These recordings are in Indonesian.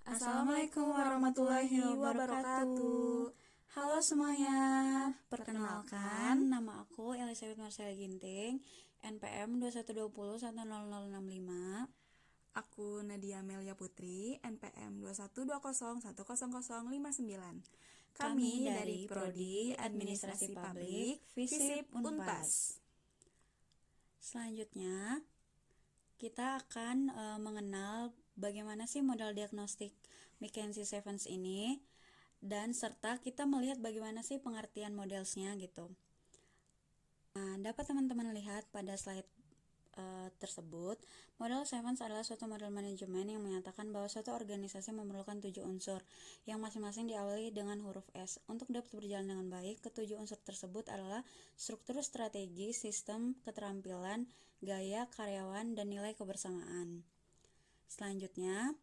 Assalamualaikum warahmatullahi wabarakatuh. Halo semuanya, perkenalkan nama aku Elizabeth Marcella Ginting, NPM 2120100065. Aku Nadia Melia Putri, NPM 2120101059. Kami dari Prodi Administrasi Publik, FISIP Unpas. Selanjutnya, kita akan mengenal bagaimana sih model diagnostik McKenzie-Sevens ini, dan serta kita melihat bagaimana sih pengertian modelsnya gitu. Nah, dapat teman-teman lihat pada slide tersebut, model Sevens adalah suatu model manajemen yang menyatakan bahwa suatu organisasi memerlukan 7 unsur yang masing-masing diawali dengan huruf S. Untuk dapat berjalan dengan baik, ketujuh unsur tersebut adalah struktur, strategi, sistem, keterampilan, gaya, karyawan, dan nilai kebersamaan. Selanjutnya,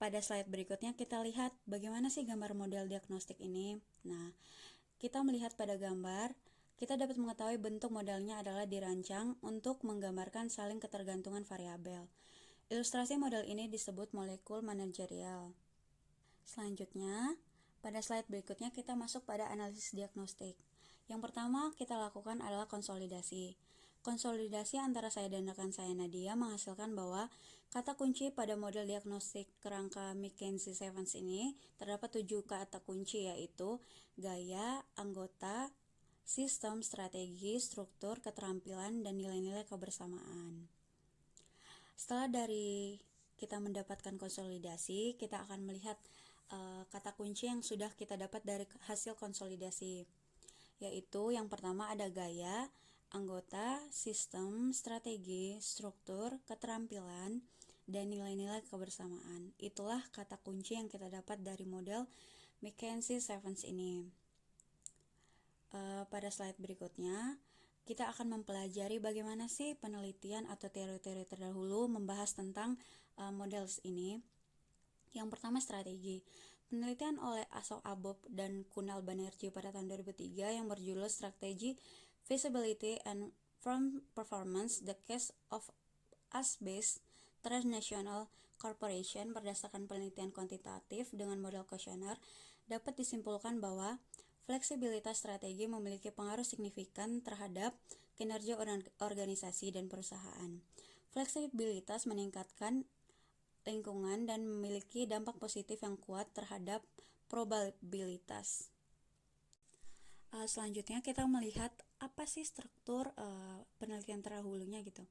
pada slide berikutnya kita lihat bagaimana sih gambar model diagnostik ini. Nah, kita melihat pada gambar, kita dapat mengetahui bentuk modelnya adalah dirancang untuk menggambarkan saling ketergantungan variabel. Ilustrasi model ini disebut molekul manajerial. Selanjutnya, pada slide berikutnya kita masuk pada analisis diagnostik. Yang pertama kita lakukan adalah konsolidasi. Konsolidasi antara saya dan rekan saya Nadia menghasilkan bahwa kata kunci pada model diagnostik kerangka McKenzie-Sevens ini terdapat 7 kata kunci, yaitu gaya, anggota, sistem, strategi, struktur, keterampilan, dan nilai-nilai kebersamaan. Setelah dari kita mendapatkan konsolidasi, kita akan melihat kata kunci yang sudah kita dapat dari hasil konsolidasi, yaitu yang pertama ada gaya, anggota, sistem, strategi, struktur, keterampilan, dan nilai-nilai kebersamaan. Itulah kata kunci yang kita dapat dari model McKenzie-Sevens ini. Pada slide berikutnya, kita akan mempelajari bagaimana sih penelitian atau teori-teori terdahulu membahas tentang models ini. Yang pertama, strategi. Penelitian oleh Ashok Abob dan Kunal Banerjee pada tahun 2003 yang berjudul Strategy, Feasibility and Firm Performance, The Case of US-Based Transnational Corporation berdasarkan penelitian kuantitatif dengan model kuesioner, dapat disimpulkan bahwa fleksibilitas strategi memiliki pengaruh signifikan terhadap kinerja organisasi dan perusahaan. Fleksibilitas meningkatkan lingkungan dan memiliki dampak positif yang kuat terhadap probabilitas. Selanjutnya kita melihat apa sih struktur penelitian terdahulunya gitu.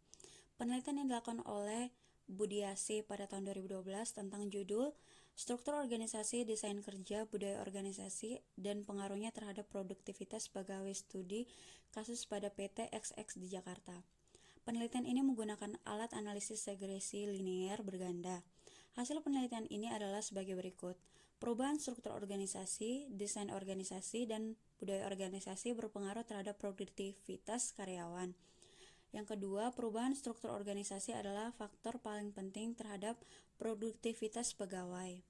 Penelitian yang dilakukan oleh Budiasih pada tahun 2012 tentang judul Struktur Organisasi, Desain Kerja, Budaya Organisasi, dan Pengaruhnya Terhadap Produktivitas Pegawai Studi Kasus pada PT XX di Jakarta. Penelitian ini menggunakan alat analisis regresi linear berganda. Hasil penelitian ini adalah sebagai berikut. Perubahan struktur organisasi, desain organisasi, dan budaya organisasi berpengaruh terhadap produktivitas karyawan. Yang kedua, perubahan struktur organisasi adalah faktor paling penting terhadap produktivitas pegawai.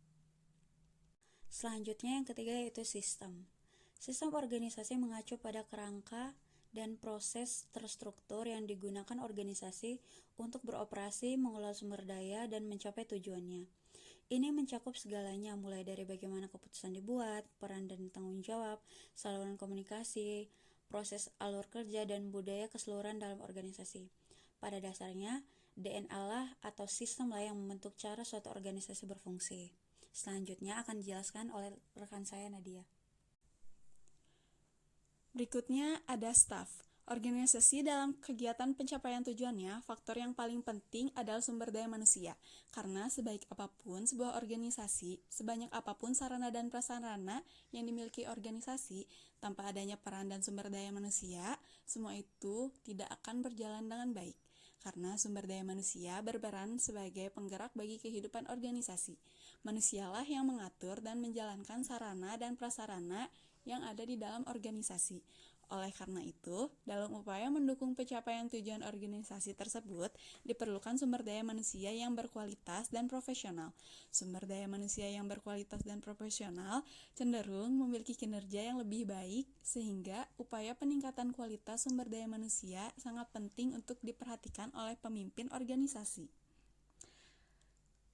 Selanjutnya yang ketiga yaitu sistem. Sistem organisasi mengacu pada kerangka dan proses terstruktur yang digunakan organisasi untuk beroperasi, mengelola sumber daya, dan mencapai tujuannya. Ini mencakup segalanya, mulai dari bagaimana keputusan dibuat, peran dan tanggung jawab, saluran komunikasi, proses alur kerja, dan budaya keseluruhan dalam organisasi. Pada dasarnya, DNA lah atau sistem lah yang membentuk cara suatu organisasi berfungsi. Selanjutnya akan dijelaskan oleh rekan saya Nadia. Berikutnya ada staff. Organisasi dalam kegiatan pencapaian tujuannya, faktor yang paling penting adalah sumber daya manusia. Karena sebaik apapun sebuah organisasi, sebanyak apapun sarana dan prasarana yang dimiliki organisasi, tanpa adanya peran dan sumber daya manusia, semua itu tidak akan berjalan dengan baik. Karena sumber daya manusia berperan sebagai penggerak bagi kehidupan organisasi. Manusialah yang mengatur dan menjalankan sarana dan prasarana yang ada di dalam organisasi. Oleh karena itu, dalam upaya mendukung pencapaian tujuan organisasi tersebut, diperlukan sumber daya manusia yang berkualitas dan profesional. Sumber daya manusia yang berkualitas dan profesional cenderung memiliki kinerja yang lebih baik, sehingga upaya peningkatan kualitas sumber daya manusia sangat penting untuk diperhatikan oleh pemimpin organisasi.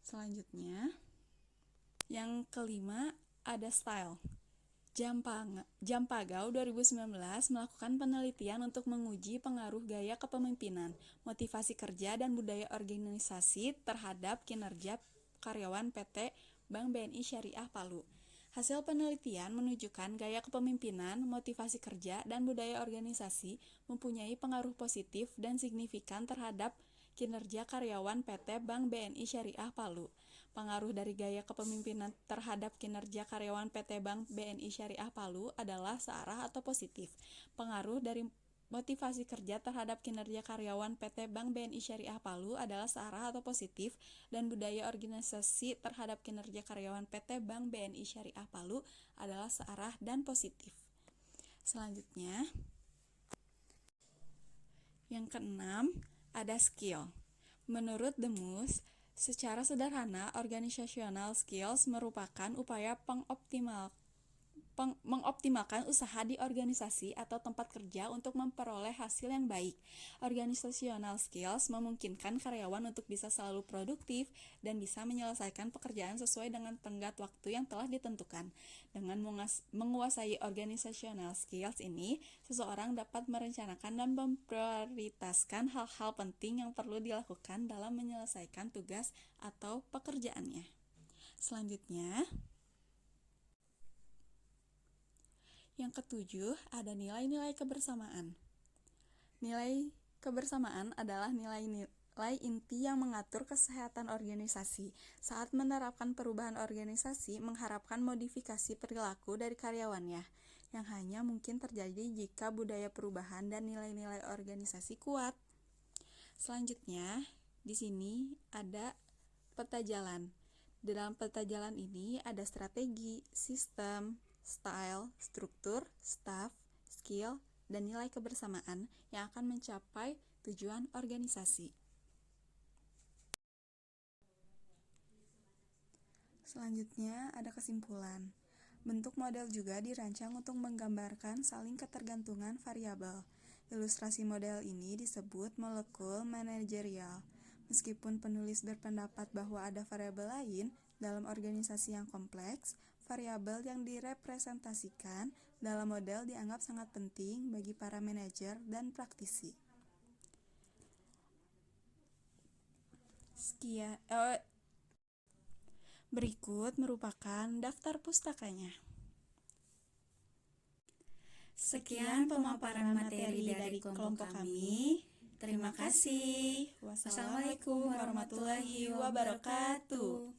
Selanjutnya, Yang kelima, ada style. Jampagau 2019 melakukan penelitian untuk menguji pengaruh gaya kepemimpinan, motivasi kerja, dan budaya organisasi terhadap kinerja karyawan PT Bank BNI Syariah Palu. Hasil penelitian menunjukkan gaya kepemimpinan, motivasi kerja, dan budaya organisasi mempunyai pengaruh positif dan signifikan terhadap kinerja karyawan PT Bank BNI Syariah Palu. Pengaruh dari gaya kepemimpinan terhadap kinerja karyawan PT Bank BNI Syariah Palu adalah searah atau positif. Pengaruh dari motivasi kerja terhadap kinerja karyawan PT Bank BNI Syariah Palu adalah searah atau positif, dan budaya organisasi terhadap kinerja karyawan PT Bank BNI Syariah Palu adalah searah dan positif. Selanjutnya, yang keenam, ada skill. Menurut Demus, secara sederhana, organizational skills merupakan upaya mengoptimalkan usaha di organisasi atau tempat kerja untuk memperoleh hasil yang baik. Organizational skills memungkinkan karyawan untuk bisa selalu produktif dan bisa menyelesaikan pekerjaan sesuai dengan tenggat waktu yang telah ditentukan. Dengan menguasai organizational skills ini, seseorang dapat merencanakan dan memprioritaskan hal-hal penting yang perlu dilakukan dalam menyelesaikan tugas atau pekerjaannya. Selanjutnya, yang ketujuh, ada nilai-nilai kebersamaan. Nilai kebersamaan adalah nilai inti yang mengatur kesehatan organisasi. Saat menerapkan perubahan organisasi, mengharapkan modifikasi perilaku dari karyawannya, yang hanya mungkin terjadi jika budaya perubahan dan nilai-nilai organisasi kuat. Selanjutnya, di sini ada peta jalan. Di dalam peta jalan ini ada strategi, sistem, style, struktur, staff, skill, dan nilai kebersamaan yang akan mencapai tujuan organisasi. Selanjutnya ada kesimpulan. Bentuk model juga dirancang untuk menggambarkan saling ketergantungan variabel. Ilustrasi model ini disebut molekul manajerial. Meskipun penulis berpendapat bahwa ada variabel lain dalam organisasi yang kompleks, variabel yang direpresentasikan dalam model dianggap sangat penting bagi para manajer dan praktisi. Berikut merupakan daftar pustakanya. Sekian pemaparan materi dari kelompok kami. Terima kasih. Wassalamualaikum warahmatullahi wabarakatuh.